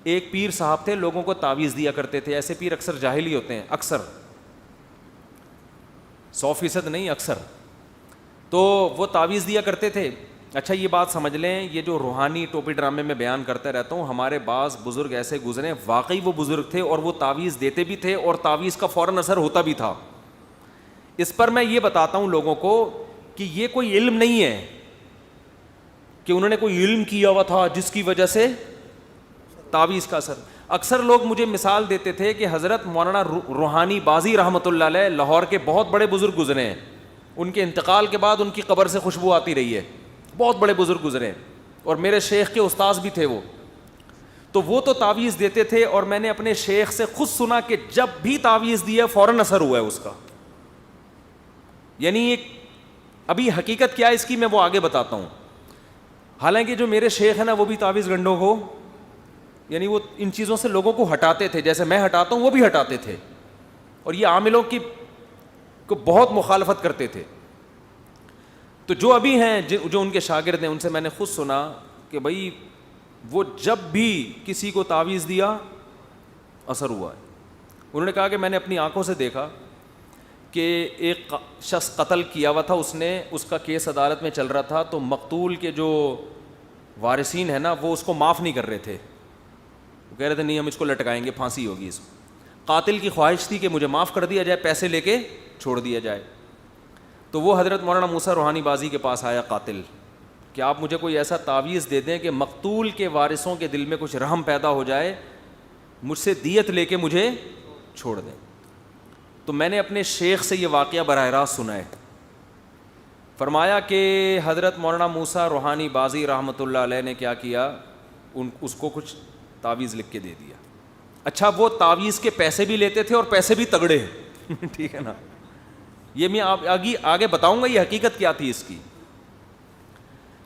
ایک پیر صاحب تھے, لوگوں کو تعویذ دیا کرتے تھے. ایسے پیر اکثر جاہل ہی ہوتے ہیں, اکثر 100% نہیں, اکثر. تو وہ تعویذ دیا کرتے تھے. اچھا یہ بات سمجھ لیں, یہ جو روحانی ٹوپی ڈرامے میں بیان کرتا رہتا ہوں, ہمارے بعض بزرگ ایسے گزرے واقعی وہ بزرگ تھے اور وہ تعویذ دیتے بھی تھے اور تعویذ کا فوراً اثر ہوتا بھی تھا. اس پر میں یہ بتاتا ہوں لوگوں کو کہ یہ کوئی علم نہیں ہے کہ انہوں نے کوئی علم کیا ہوا تھا جس کی وجہ سے تعویذ کا اثر. اکثر لوگ مجھے مثال دیتے تھے کہ حضرت مولانا روحانی بازی رحمۃ اللہ علیہ لاہور کے بہت بڑے بزرگ گزرے ہیں, ان کے انتقال کے بعد ان کی قبر سے خوشبو آتی رہی ہے, بہت بڑے بزرگ گزرے ہیں اور میرے شیخ کے استاذ بھی تھے وہ. تو وہ تو تعویذ دیتے تھے اور میں نے اپنے شیخ سے خود سنا کہ جب بھی تعویذ دیا فوراً اثر ہوا ہے اس کا. یعنی ایک ابھی حقیقت کیا ہے اس کی میں وہ آگے بتاتا ہوں. حالانکہ جو میرے شیخ ہیں نا وہ بھی تعویذ گنڈوں کو, یعنی وہ ان چیزوں سے لوگوں کو ہٹاتے تھے, جیسے میں ہٹاتا ہوں وہ بھی ہٹاتے تھے, اور یہ عاملوں کی کو بہت مخالفت کرتے تھے. تو جو ابھی ہیں جو ان کے شاگرد ہیں ان سے میں نے خود سنا کہ بھائی وہ جب بھی کسی کو تعویذ دیا اثر ہوا ہے. انہوں نے کہا کہ میں نے اپنی آنکھوں سے دیکھا کہ ایک شخص قتل کیا ہوا تھا, اس کا کیس عدالت میں چل رہا تھا, تو مقتول کے جو وارثین ہیں نا وہ اس کو معاف نہیں کر رہے تھے. وہ کہہ رہے تھے نہیں ہم اس کو لٹکائیں گے, پھانسی ہوگی اس کو. قاتل کی خواہش تھی کہ مجھے معاف کر دیا جائے, پیسے لے کے چھوڑ دیا جائے. تو وہ حضرت مولانا موسیٰ روحانی بازی کے پاس آیا قاتل کہ آپ مجھے کوئی ایسا تعویذ دے دیں کہ مقتول کے وارثوں کے دل میں کچھ رحم پیدا ہو جائے, مجھ سے دیت لے کے مجھے چھوڑ دیں. تو میں نے اپنے شیخ سے یہ واقعہ براہ راست سنا ہے. فرمایا کہ حضرت مولانا موسیٰ روحانی بازی رحمۃ اللہ علیہ نے کیا کیا, اس کو کچھ تعویذ لکھ کے دے دیا. اچھا وہ تعویذ کے پیسے بھی لیتے تھے اور پیسے بھی تگڑے ٹھیک ہے نا, یہ میں آگے بتاؤں گا یہ حقیقت کیا تھی اس کی.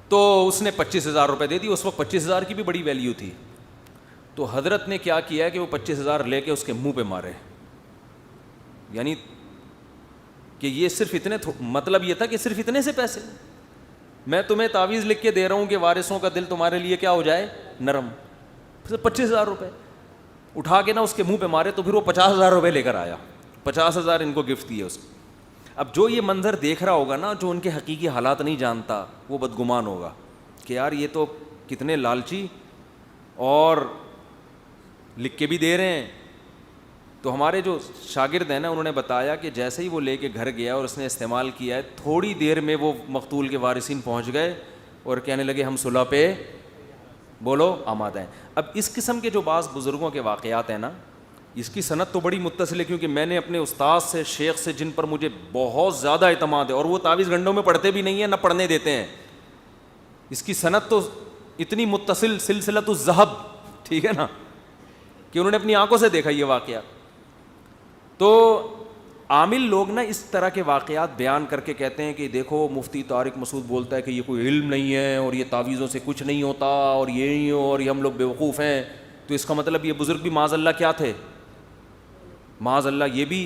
تو اس نے 25,000 روپے دے دی. اس وقت 25,000 کی بھی بڑی ویلیو تھی. تو حضرت نے کیا کیا کہ وہ 25,000 لے کے اس کے منہ پہ مارے. یعنی کہ یہ صرف اتنے, مطلب یہ تھا کہ صرف اتنے سے پیسے, میں تمہیں تعویذ لکھ کے دے رہا ہوں کہ وارثوں کا دل تمہارے لیے کیا ہو جائے, نرم. 25,000 روپے اٹھا کے نا اس کے منہ پہ مارے. تو پھر وہ 50,000 روپے لے کر آیا, 50,000 ان کو گفٹ دیے اس کو. اب جو یہ منظر دیکھ رہا ہوگا نا, جو ان کے حقیقی حالات نہیں جانتا, وہ بدگمان ہوگا کہ یار یہ تو کتنے لالچی اور لکھ کے بھی دے رہے ہیں. تو ہمارے جو شاگرد ہیں نا انہوں نے بتایا کہ جیسے ہی وہ لے کے گھر گیا اور اس نے استعمال کیا ہے, تھوڑی دیر میں وہ مقتول کے وارثین پہنچ گئے اور کہنے لگے ہم صلح پہ بولو آمادہ ہیں. اب اس قسم کے جو بعض بزرگوں کے واقعات ہیں نا, اس کی سند تو بڑی متصل ہے, کیونکہ میں نے اپنے استاد سے, شیخ سے, جن پر مجھے بہت زیادہ اعتماد ہے, اور وہ تعویذ گنڈوں میں پڑھتے بھی نہیں ہیں نہ پڑھنے دیتے ہیں, اس کی سند تو اتنی متصل سلسلۃ الذہب, ٹھیک ہے نا, کہ انہوں نے اپنی آنکھوں سے دیکھا یہ واقعہ. تو عامل لوگ نا اس طرح کے واقعات بیان کر کے کہتے ہیں کہ دیکھو مفتی طارق مسعود بولتا ہے کہ یہ کوئی علم نہیں ہے اور یہ تعویذوں سے کچھ نہیں ہوتا اور یہ نہیں ہو اور یہ ہم لوگ بیوقوف ہیں. تو اس کا مطلب یہ بزرگ بھی معاذ اللہ کیا تھے, معاذ اللہ یہ بھی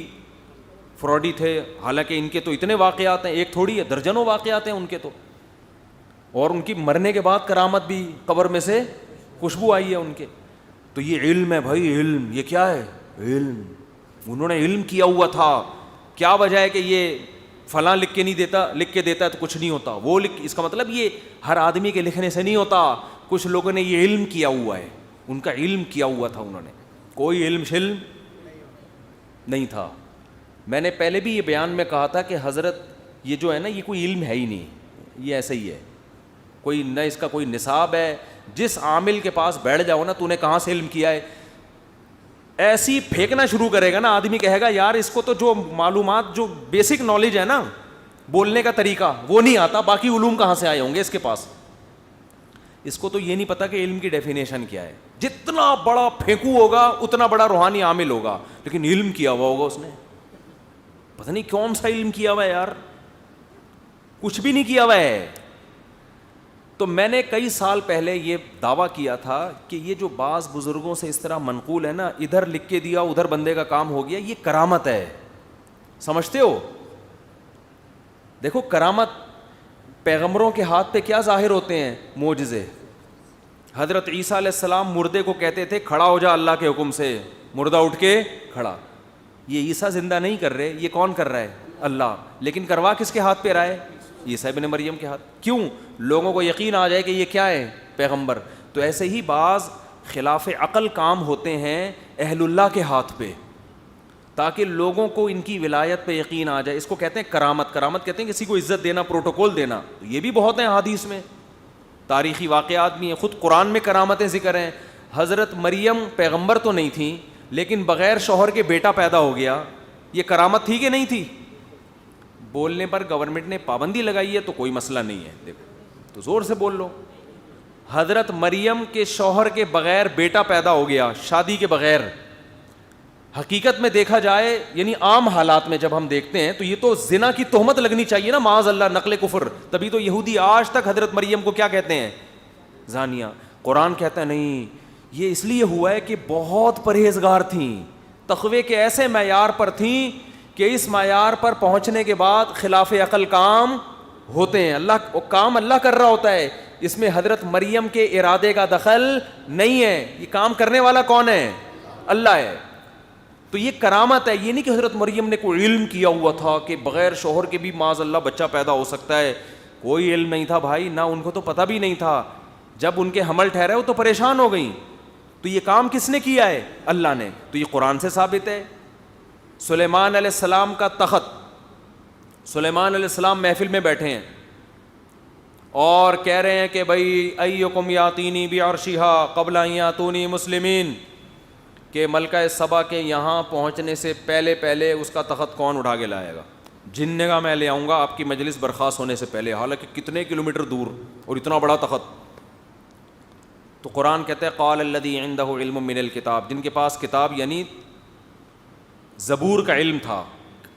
فراڈی تھے. حالانکہ ان کے تو اتنے واقعات ہیں, ایک تھوڑی ہے, درجنوں واقعات ہیں ان کے تو. اور ان کی مرنے کے بعد کرامت بھی, قبر میں سے خوشبو آئی ہے ان کے. تو یہ علم ہے بھائی, علم. یہ کیا ہے, علم. انہوں نے علم کیا ہوا تھا. کیا وجہ ہے کہ یہ فلاں لکھ کے نہیں دیتا, لکھ کے دیتا ہے تو کچھ نہیں ہوتا, وہ اس کا مطلب یہ ہر آدمی کے لکھنے سے نہیں ہوتا. کچھ لوگوں نے یہ علم کیا ہوا ہے, ان کا علم کیا ہوا تھا, انہوں نے کوئی علم شلم نہیں تھا. میں نے پہلے بھی یہ بیان میں کہا تھا کہ حضرت یہ جو ہے نا یہ کوئی علم ہے ہی نہیں, یہ ایسا ہی ہے, کوئی نہ اس کا کوئی نصاب ہے. جس عامل کے پاس بیٹھ جاؤ نا, تو نے کہاں سے علم کیا ہے, ایسی پھینکنا شروع کرے گا نا, آدمی کہے گا یار اس کو تو جو معلومات, جو بیسک نالج ہے نا, بولنے کا طریقہ وہ نہیں آتا, باقی علوم کہاں سے آئے ہوں گے اس کے پاس. اس کو تو یہ نہیں پتا کہ علم کی ڈیفینیشن کیا ہے. جتنا بڑا پھینکو ہوگا اتنا بڑا روحانی عامل ہوگا, لیکن علم کیا ہوا ہوگا اس نے, پتہ نہیں کون سا علم کیا ہوا ہے یار, کچھ بھی نہیں کیا ہوا ہے. تو میں نے کئی سال پہلے یہ دعویٰ کیا تھا کہ یہ جو بعض بزرگوں سے اس طرح منقول ہے نا, ادھر لکھ کے دیا ادھر بندے کا کام ہو گیا, یہ کرامت ہے. سمجھتے ہو؟ دیکھو کرامت, پیغمبروں کے ہاتھ پہ کیا ظاہر ہوتے ہیں, معجزے. حضرت عیسیٰ علیہ السلام مردے کو کہتے تھے کھڑا ہو جا اللہ کے حکم سے، مردہ اٹھ کے کھڑا. یہ عیسیٰ زندہ نہیں کر رہے، یہ کون کر رہا ہے؟ اللہ. لیکن کروا کس کے ہاتھ پہ رہا ہے؟ عیسیٰ ابن مریم کے ہاتھ. کیوں؟ لوگوں کو یقین آ جائے کہ یہ کیا ہے؟ پیغمبر. تو ایسے ہی بعض خلاف عقل کام ہوتے ہیں اہل اللہ کے ہاتھ پہ، تاکہ لوگوں کو ان کی ولایت پہ یقین آ جائے. اس کو کہتے ہیں کرامت. کرامت کہتے ہیں کسی کو عزت دینا، پروٹوکول دینا. یہ بھی بہت ہیں حدیث میں، تاریخی واقعات بھی ہیں، خود قرآن میں کرامتیں ذکر ہیں. حضرت مریم پیغمبر تو نہیں تھیں، لیکن بغیر شوہر کے بیٹا پیدا ہو گیا. یہ کرامت تھی کہ نہیں تھی؟ بولنے پر گورنمنٹ نے پابندی لگائی ہے تو کوئی مسئلہ نہیں ہے، دیکھو تو زور سے بول لو. حضرت مریم کے شوہر کے بغیر بیٹا پیدا ہو گیا، شادی کے بغیر. حقیقت میں دیکھا جائے، یعنی عام حالات میں جب ہم دیکھتے ہیں تو یہ تو زنا کی تہمت لگنی چاہیے نا، معاذ اللہ، نقل کفر. تبھی تو یہودی آج تک حضرت مریم کو کیا کہتے ہیں؟ زانیہ. قرآن کہتا ہے نہیں، یہ اس لیے ہوا ہے کہ بہت پرہیزگار تھیں، تقوی کے ایسے معیار پر تھیں کہ اس معیار پر پہنچنے کے بعد خلاف عقل کام ہوتے ہیں. اللہ کام اللہ کر رہا ہوتا ہے، اس میں حضرت مریم کے ارادے کا دخل نہیں ہے. یہ کام کرنے والا کون ہے؟ اللہ ہے. تو یہ کرامت ہے. یہ نہیں کہ حضرت مریم نے کوئی علم کیا ہوا تھا کہ بغیر شوہر کے بھی معاذ اللہ بچہ پیدا ہو سکتا ہے. کوئی علم نہیں تھا بھائی، نہ ان کو تو پتہ بھی نہیں تھا. جب ان کے حمل ٹھہرے وہ تو پریشان ہو گئیں. تو یہ کام کس نے کیا ہے؟ اللہ نے. تو یہ قرآن سے ثابت ہے. سلیمان علیہ السلام کا تخت، سلیمان علیہ السلام محفل میں بیٹھے ہیں اور کہہ رہے ہیں کہ بھائی ایکم یاتینی بعرشھا قبل ان یاتونی مسلمین، کہ ملکہ سبا کے یہاں پہنچنے سے پہلے پہلے اس کا تخت کون اٹھا کے لائے گا؟ جن نے کہا میں لے آؤں گا آپ کی مجلس برخاست ہونے سے پہلے، حالانکہ کتنے کلومیٹر دور اور اتنا بڑا تخت. تو قرآن کہتا ہے قال الذی عندہ علم من الکتاب، جن کے پاس کتاب یعنی زبور کا علم تھا.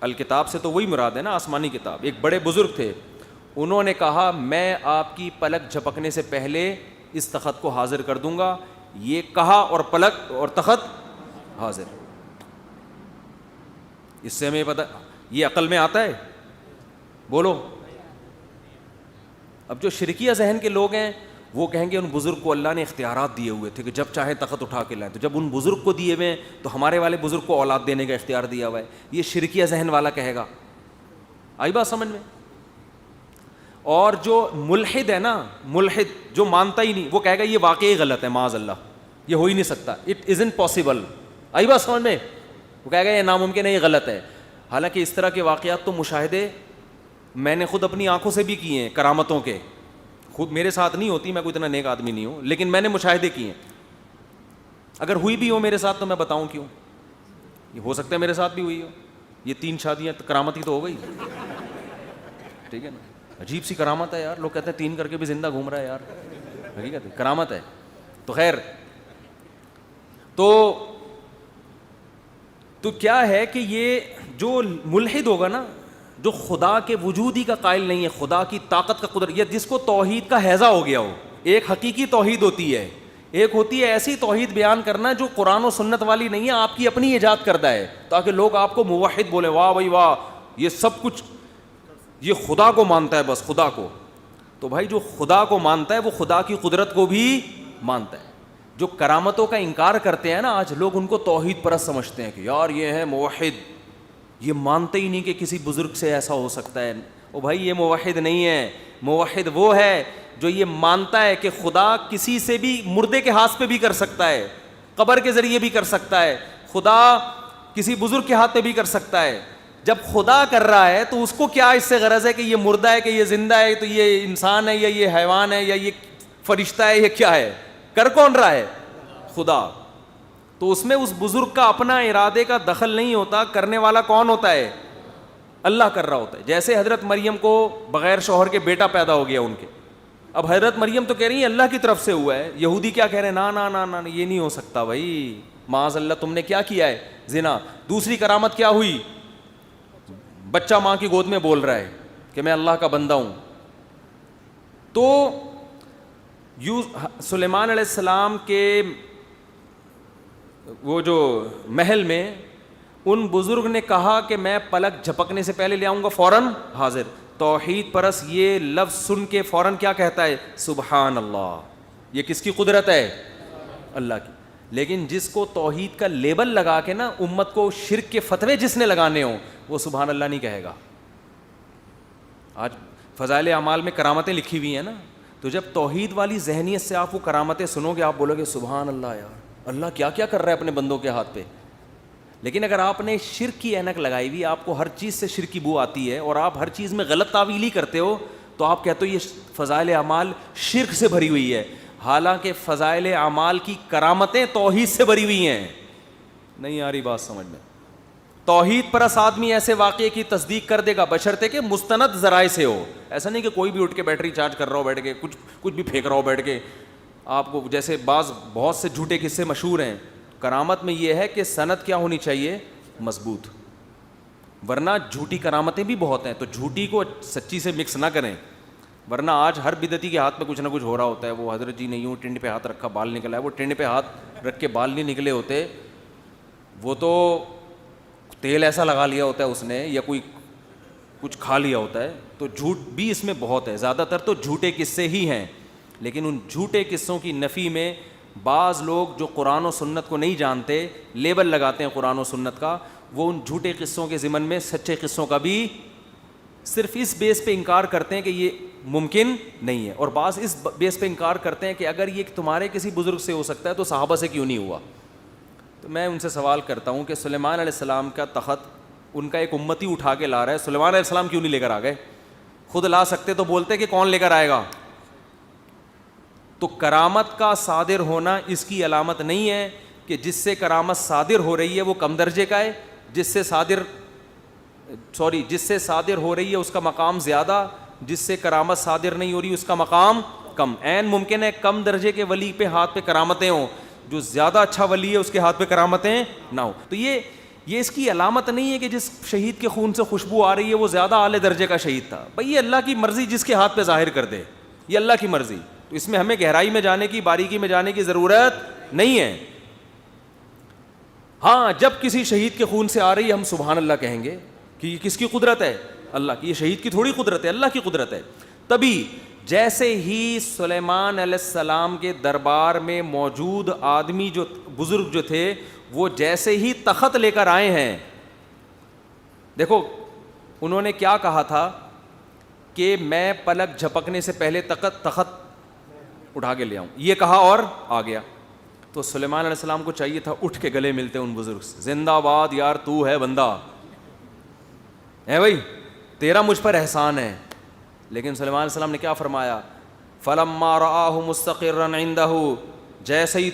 الکتاب سے تو وہی مراد ہے نا، آسمانی کتاب. ایک بڑے بزرگ تھے، انہوں نے کہا میں آپ کی پلک جھپکنے سے پہلے اس تخت کو حاضر کر دوں گا. یہ کہا اور پلک اور تخت حاضر. اس سے ہمیں پتہ، یہ عقل میں آتا ہے؟ بولو. اب جو شرکیہ ذہن کے لوگ ہیں وہ کہیں گے ان بزرگ کو اللہ نے اختیارات دیے ہوئے تھے کہ جب چاہے تخت اٹھا کے لائیں. تو جب ان بزرگ کو دیے ہوئے ہیں تو ہمارے والے بزرگ کو اولاد دینے کا اختیار دیا ہوا ہے. یہ شرکیہ ذہن والا کہے گا. آئی بات سمجھ میں؟ اور جو ملحد ہے نا، ملحد جو مانتا ہی نہیں، وہ کہے گا یہ واقعی غلط ہے، معاذ اللہ یہ ہو ہی نہیں سکتا، اٹ ازنٹ پاسبل. آئی بات سمجھ میں؟ وہ کہے گا یہ ناممکن ہے، یہ غلط ہے. حالانکہ اس طرح کے واقعات تو مشاہدے میں نے خود اپنی آنکھوں سے بھی کیے ہیں، کرامتوں کے. خود میرے ساتھ نہیں ہوتی، میں کوئی اتنا نیک آدمی نہیں ہوں، لیکن میں نے مشاہدے کیے ہیں. اگر ہوئی بھی ہو میرے ساتھ تو میں بتاؤں کیوں؟ یہ ہو سکتا ہے میرے ساتھ بھی ہوئی ہو. یہ 3 شادیاں کرامت ہی تو ہو گئی، ٹھیک ہے نا. عجیب سی کرامت ہے یار. لوگ کہتے ہیں 3 کر کے بھی زندہ گھوم رہا ہے یار. حقیقت ہے کرامت ہے. تو خیر، تو کیا ہے کہ یہ جو ملحد ہوگا نا، جو خدا کے وجود ہی کا قائل نہیں ہے، خدا کی طاقت کا قدرت، یا جس کو توحید کا ہیضہ ہو گیا ہو. ایک حقیقی توحید ہوتی ہے، ایک ہوتی ہے ایسی توحید بیان کرنا جو قرآن و سنت والی نہیں ہے، آپ کی اپنی ایجاد کردہ ہے، تاکہ لوگ آپ کو موحد بولے، واہ بھائی واہ یہ سب کچھ یہ خدا کو مانتا ہے، بس خدا کو. تو بھائی جو خدا کو مانتا ہے وہ خدا کی قدرت کو بھی مانتا ہے. جو کرامتوں کا انکار کرتے ہیں نا آج لوگ، ان کو توحید پرست سمجھتے ہیں کہ یار یہ ہے موحد، یہ مانتے ہی نہیں کہ کسی بزرگ سے ایسا ہو سکتا ہے. او بھائی یہ موحد نہیں ہے. موحد وہ ہے جو یہ مانتا ہے کہ خدا کسی سے بھی، مردے کے ہاتھ پہ بھی کر سکتا ہے، قبر کے ذریعے بھی کر سکتا ہے، خدا کسی بزرگ کے ہاتھ پہ بھی کر سکتا ہے. جب خدا کر رہا ہے تو اس کو کیا اس سے غرض ہے کہ یہ مردہ ہے کہ یہ زندہ ہے، تو یہ انسان ہے یا یہ حیوان ہے یا یہ فرشتہ ہے، یہ کیا ہے؟ کر کون رہا ہے؟ خدا. تو اس میں اس بزرگ کا اپنا ارادے کا دخل نہیں ہوتا. کرنے والا کون ہوتا ہے؟ اللہ کر رہا ہوتا ہے. جیسے حضرت مریم کو بغیر شوہر کے بیٹا پیدا ہو گیا ان کے. اب حضرت مریم تو کہہ رہی ہیں اللہ کی طرف سے ہوا ہے. یہودی کیا کہہ رہے ہیں؟ نا نا نا نا یہ نہیں ہو سکتا بھائی، معاذ اللہ تم نے کیا کیا ہے؟ زنا. دوسری کرامت کیا ہوئی؟ بچہ ماں کی گود میں بول رہا ہے کہ میں اللہ کا بندہ ہوں. تو سلیمان علیہ السلام کے وہ جو محل میں ان بزرگ نے کہا کہ میں پلک جھپکنے سے پہلے لے آؤں گا، فوراً حاضر. توحید پرس یہ لفظ سن کے فوراً کیا کہتا ہے؟ سبحان اللہ. یہ کس کی قدرت ہے؟ اللہ کی. لیکن جس کو توحید کا لیبل لگا کے نا امت کو شرک کے فتوے جس نے لگانے ہوں وہ سبحان اللہ نہیں کہے گا. آج فضائل اعمال میں کرامتیں لکھی ہوئی ہیں نا, تو جب توحید والی ذہنیت سے آپ وہ کرامتیں سنو گے آپ بولو گے سبحان اللہ یار, اللہ کیا کیا کر رہا ہے اپنے بندوں کے ہاتھ پہ. لیکن اگر آپ نے شرک کی اینک لگائی ہوئی, آپ کو ہر چیز سے شرک کی بو آتی ہے اور آپ ہر چیز میں غلط تعویل ہی کرتے ہو, تو آپ کہتے ہو یہ فضائل اعمال شرک سے بھری ہوئی ہے. حالانکہ فضائل اعمال کی کرامتیں توحید سے بھری ہوئی ہیں. نہیں آ رہی بات سمجھ میں؟ توحید پرست آدمی ایسے واقعے کی تصدیق کر دے گا بشرطے کہ مستند ذرائع سے ہو. ایسا نہیں کہ کوئی بھی اٹھ کے بیٹری چارج کر رہا ہو بیٹھ کے, کچھ بھی پھینک رہا ہو بیٹھ کے. آپ کو جیسے بہت سے جھوٹے قصے مشہور ہیں. کرامت میں یہ ہے کہ سند کیا ہونی چاہیے؟ مضبوط. ورنہ جھوٹی کرامتیں بھی بہت ہیں, تو جھوٹی کو سچی سے مکس نہ کریں. ورنہ آج ہر بدعتی کے ہاتھ میں کچھ نہ کچھ ہو رہا ہوتا ہے. وہ حضرت جی نے یوں ٹنڈ پہ ہاتھ رکھا بال نکلا ہے. وہ ٹنڈ پہ ہاتھ رکھ کے بال نہیں نکلے ہوتے, وہ تو تیل ایسا لگا لیا ہوتا ہے اس نے, یا کوئی کچھ کھا لیا ہوتا ہے. تو جھوٹ بھی اس میں بہت ہے. زیادہ تر تو جھوٹے قصے ہی ہیں. لیکن ان جھوٹے قصوں کی نفی میں بعض لوگ جو قرآن و سنت کو نہیں جانتے, لیبل لگاتے ہیں قرآن و سنت کا, وہ ان جھوٹے قصوں کے ضمن میں سچے قصوں کا بھی صرف اس بیس پہ انکار کرتے ہیں کہ یہ ممکن نہیں ہے. اور بعض اس بیس پہ انکار کرتے ہیں کہ اگر یہ تمہارے کسی بزرگ سے ہو سکتا ہے تو صحابہ سے کیوں نہیں ہوا. تو میں ان سے سوال کرتا ہوں کہ سلیمان علیہ السلام کا تخت ان کا ایک امتی اٹھا کے لا رہا ہے, سلیمان علیہ السلام کیوں نہیں لے کر آ گئے؟ خود لا سکتے تو بولتے کہ کون لے کر آئے گا. تو کرامت کا صادر ہونا اس کی علامت نہیں ہے کہ جس سے کرامت صادر ہو رہی ہے وہ کم درجے کا ہے, جس سے صادر ہو رہی ہے اس کا مقام زیادہ, جس سے کرامت صادر نہیں ہو رہی اس کا مقام کم. عین ممکن ہے کم درجے کے ولی پہ ہاتھ پہ کرامتیں ہوں, جو زیادہ اچھا ولی ہے اس کے ہاتھ پہ کرامتیں نہ ہو. تو یہ اس کی علامت نہیں ہے کہ جس شہید کے خون سے خوشبو آ رہی ہے وہ زیادہ اعلی درجے کا شہید تھا. بھئی یہ اللہ کی مرضی جس کے ہاتھ پہ ظاہر کر دے, یہ اللہ کی مرضی. تو اس میں ہمیں گہرائی میں جانے کی, باریکی میں جانے کی ضرورت نہیں ہے. ہاں جب کسی شہید کے خون سے آ رہی ہے ہم سبحان اللہ کہیں گے کہ یہ کس کی قدرت ہے؟ اللہ کی. یہ شہید کی تھوڑی قدرت ہے, اللہ کی قدرت ہے. تبھی جیسے ہی سلیمان علیہ السلام کے دربار میں موجود آدمی جو بزرگ جو تھے وہ جیسے ہی تخت لے کر آئے ہیں, دیکھو انہوں نے کیا کہا تھا کہ میں پلک جھپکنے سے پہلے تخت اٹھا کے لے آؤں, یہ کہا اور آ گیا. تو سلیمان علیہ السلام کو چاہیے تھا اٹھ کے گلے ملتے ان بزرگ سے, زندہ باد یار, تو ہے بندہ ہے بھائی, تیرا مجھ پر احسان ہے. لیکن سلیمان علیہ السلام نے کیا فرمایا؟ فلما رآہ مستقرا عندہ, جیسے ہی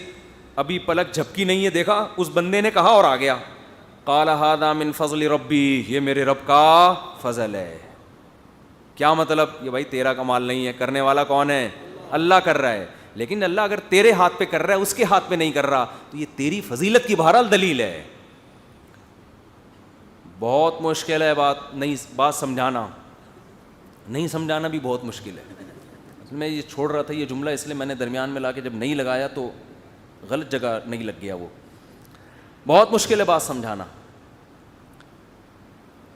ابھی پلک جھپکی نہیں ہے دیکھا, اس بندے نے کہا اور آ گیا. قال ھذا من فضل ربی, یہ میرے رب کا فضل ہے. کیا مطلب؟ یہ بھائی تیرا کمال نہیں ہے, کرنے والا کون ہے؟ اللہ کر رہا ہے. لیکن اللہ اگر تیرے ہاتھ پہ کر رہا ہے اس کے ہاتھ پہ نہیں کر رہا تو یہ تیری فضیلت کی بہرحال دلیل ہے. بہت مشکل ہے بات سمجھانا, نہیں سمجھانا بھی بہت مشکل ہے. میں یہ چھوڑ رہا تھا یہ جملہ اس لیے میں نے درمیان میں لا کے جب نہیں لگایا تو غلط جگہ نہیں لگ گیا. وہ بہت مشکل ہے بات سمجھانا.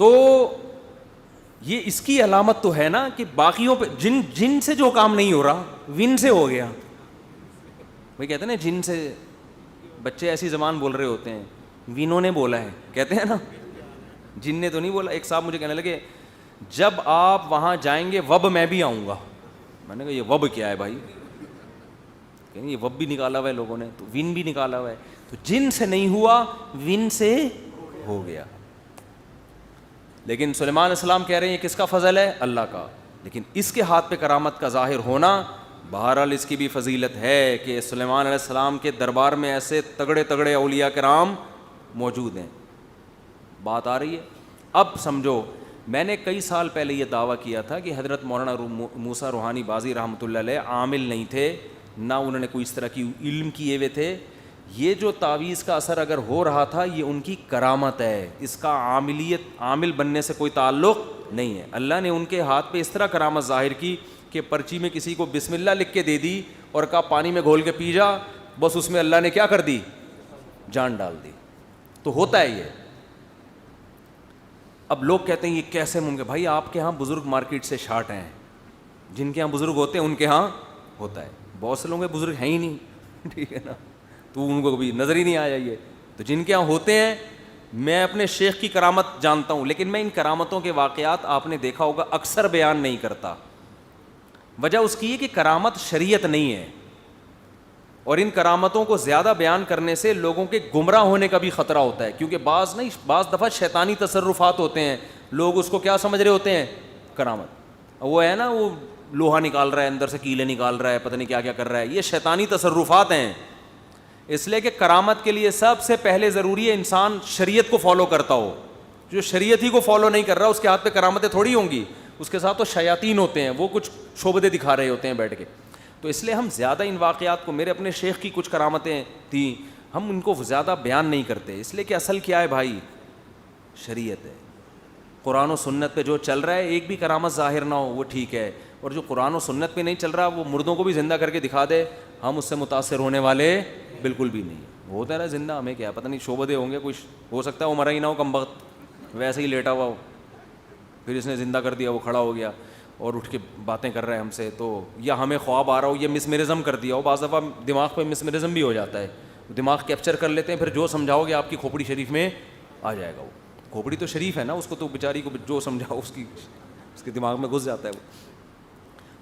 تو یہ اس کی علامت تو ہے نا کہ باقیوں پہ جن سے جو کام نہیں ہو رہا ون سے ہو گیا. وہی کہتے ہیں نا جن سے, بچے ایسی زبان بول رہے ہوتے ہیں, ونوں نے بولا ہے کہتے ہیں نا, جن نے تو نہیں بولا. ایک صاحب مجھے کہنے لگے جب آپ وہاں جائیں گے وب میں بھی آؤں گا. میں نے کہا یہ وب کیا ہے بھائی؟ کہیں یہ وب بھی نکالا ہوا ہے لوگوں نے, تو ون بھی نکالا ہوا ہے. تو جن سے نہیں ہوا ون سے ہو گیا. لیکن سلیمان علیہ السلام کہہ رہے ہیں یہ کس کا فضل ہے؟ اللہ کا. لیکن اس کے ہاتھ پہ کرامت کا ظاہر ہونا بہرحال اس کی بھی فضیلت ہے کہ سلیمان علیہ السلام کے دربار میں ایسے تگڑے تگڑے اولیاء کرام موجود ہیں. بات آ رہی ہے؟ اب سمجھو, میں نے کئی سال پہلے یہ دعویٰ کیا تھا کہ حضرت مولانا موسیٰ روحانی بازی رحمۃ اللہ علیہ عامل نہیں تھے, نہ انہوں نے کوئی اس طرح کی علم کیے ہوئے تھے. یہ جو تعویذ کا اثر اگر ہو رہا تھا یہ ان کی کرامت ہے, اس کا عامل بننے سے کوئی تعلق نہیں ہے. اللہ نے ان کے ہاتھ پہ اس طرح کرامت ظاہر کی کہ پرچی میں کسی کو بسم اللہ لکھ کے دے دی اور کہا پانی میں گھول کے پی جا, بس اس میں اللہ نے کیا کر دی؟ جان ڈال دی. تو ہوتا ہے یہ. اب لوگ کہتے ہیں یہ کیسے ممکن؟ بھائی آپ کے ہاں بزرگ مارکیٹ سے شارٹ ہیں, جن کے ہاں بزرگ ہوتے ہیں ان کے ہاں ہوتا ہے. بہت سے لوگوں کے بزرگ ہیں ہی نہیں, ٹھیک ہے نا, تو ان کو کبھی نظر ہی نہیں آیا یہ. تو جن کے یہاں ہوتے ہیں, میں اپنے شیخ کی کرامت جانتا ہوں, لیکن میں ان کرامتوں کے واقعات آپ نے دیکھا ہوگا اکثر بیان نہیں کرتا. وجہ اس کی ہے کہ کرامت شریعت نہیں ہے, اور ان کرامتوں کو زیادہ بیان کرنے سے لوگوں کے گمراہ ہونے کا بھی خطرہ ہوتا ہے, کیونکہ بعض دفعہ شیطانی تصرفات ہوتے ہیں, لوگ اس کو کیا سمجھ رہے ہوتے ہیں, کرامت. وہ ہے نا, وہ لوہا نکال رہا ہے, اندر سے کیلے نکال رہا ہے, پتہ نہیں کیا کیا کر رہا ہے, یہ شیطانی تصرفات ہیں. اس لیے کہ کرامت کے لیے سب سے پہلے ضروری ہے انسان شریعت کو فالو کرتا ہو. جو شریعت ہی کو فالو نہیں کر رہا, اس کے ہاتھ پہ کرامتیں تھوڑی ہوں گی, اس کے ساتھ تو شیاطین ہوتے ہیں, وہ کچھ شعبدے دکھا رہے ہوتے ہیں بیٹھ کے. تو اس لیے ہم زیادہ ان واقعات کو, میرے اپنے شیخ کی کچھ کرامتیں تھیں, ہم ان کو زیادہ بیان نہیں کرتے, اس لیے کہ اصل کیا ہے بھائی, شریعت ہے. قرآن و سنت پہ جو چل رہا ہے, ایک بھی کرامت ظاہر نہ ہو وہ ٹھیک ہے, اور جو قرآن و سنت پہ نہیں چل رہا وہ مردوں کو بھی زندہ کر کے دکھا دے, ہم اس سے متاثر ہونے والے بالکل بھی نہیں. وہ ہوتا ہے نا زندہ, ہمیں کیا پتہ نہیں شعبدے ہوں گے, کچھ ہو سکتا ہے وہ مرا ہی نہ ہو, کم وقت ویسے ہی لیٹا ہوا ہو, پھر اس نے زندہ کر دیا, وہ کھڑا ہو گیا اور اٹھ کے باتیں کر رہے ہیں ہم سے, تو یا ہمیں خواب آ رہا ہو, یہ مسمرزم کر دیا ہو. بعض دفعہ دماغ پہ مسمرزم بھی ہو جاتا ہے, دماغ کیپچر کر لیتے ہیں, پھر جو سمجھاؤ گے آپ کی کھوپڑی شریف میں آ جائے گا. وہ کھوپڑی تو شریف ہے نا, اس کو تو بیچاری کو جو سمجھاؤ اس کے دماغ میں گھس جاتا ہے وہ.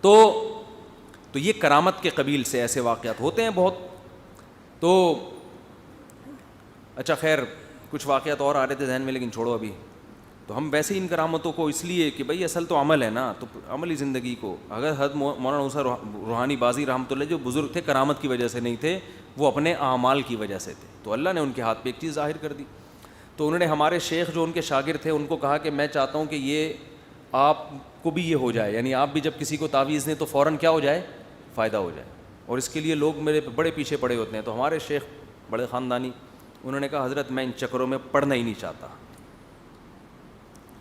تو یہ کرامت کے قبیل سے ایسے واقعات ہوتے ہیں بہت. تو اچھا خیر, کچھ واقعات اور آ رہے تھے ذہن میں, لیکن چھوڑو ابھی. تو ہم ویسے ان کرامتوں کو اس لیے کہ بھئی اصل تو عمل ہے نا, تو عملی زندگی کو, اگر حضرت مولانا موسیٰ روحانی بازی رحمۃ اللہ جو بزرگ تھے, کرامت کی وجہ سے نہیں تھے, وہ اپنے اعمال کی وجہ سے تھے, تو اللہ نے ان کے ہاتھ پہ ایک چیز ظاہر کر دی. تو انہوں نے ہمارے شیخ جو ان کے شاگرد تھے ان کو کہا کہ میں چاہتا ہوں کہ یہ آپ کو بھی یہ ہو جائے, یعنی آپ بھی جب کسی کو تعویذ دیں تو فوراً کیا ہو جائے, فائدہ ہو جائے. اور اس کے لیے لوگ میرے بڑے پیچھے پڑے ہوتے ہیں. تو ہمارے شیخ بڑے خاندانی, انہوں نے کہا حضرت میں ان چکروں میں پڑھنا ہی نہیں چاہتا,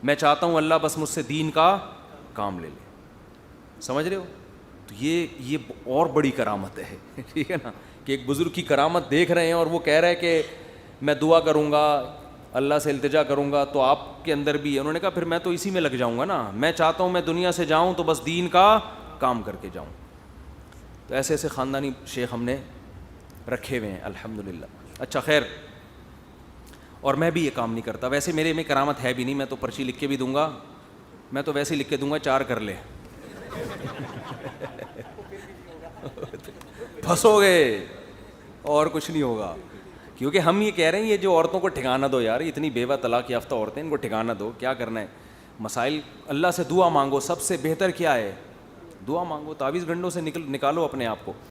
میں چاہتا ہوں اللہ بس مجھ سے دین کا کام لے لے. سمجھ رہے ہو؟ تو یہ اور بڑی کرامت ہے, ٹھیک ہے نا, کہ ایک بزرگ کی کرامت دیکھ رہے ہیں اور وہ کہہ رہے ہیں کہ میں دعا کروں گا, اللہ سے التجا کروں گا, تو آپ کے اندر بھی ہے. انہوں نے کہا پھر میں تو اسی میں لگ جاؤں گا نا, میں چاہتا ہوں میں دنیا سے جاؤں تو بس دین کا کام کر کے جاؤں. تو ایسے ایسے خاندانی شیخ ہم نے رکھے ہوئے ہیں الحمدللہ. اچھا خیر, اور میں بھی یہ کام نہیں کرتا ویسے, میرے میں کرامت ہے بھی نہیں, میں تو پرچی لکھ کے بھی دوں گا, میں تو ویسے ہی لکھ کے دوں گا 4 کر لے, پھنسو گے اور کچھ نہیں ہوگا. کیونکہ ہم یہ کہہ رہے ہیں یہ جو عورتوں کو ٹھکانہ دو یار, اتنی بیوہ طلاق یافتہ عورتیں, ان کو ٹھکانہ دو, کیا کرنا ہے. مسائل اللہ سے دعا مانگو, سب سے بہتر کیا ہے, دعا مانگو, تعویذ گنڈوں سے نکالو اپنے آپ کو.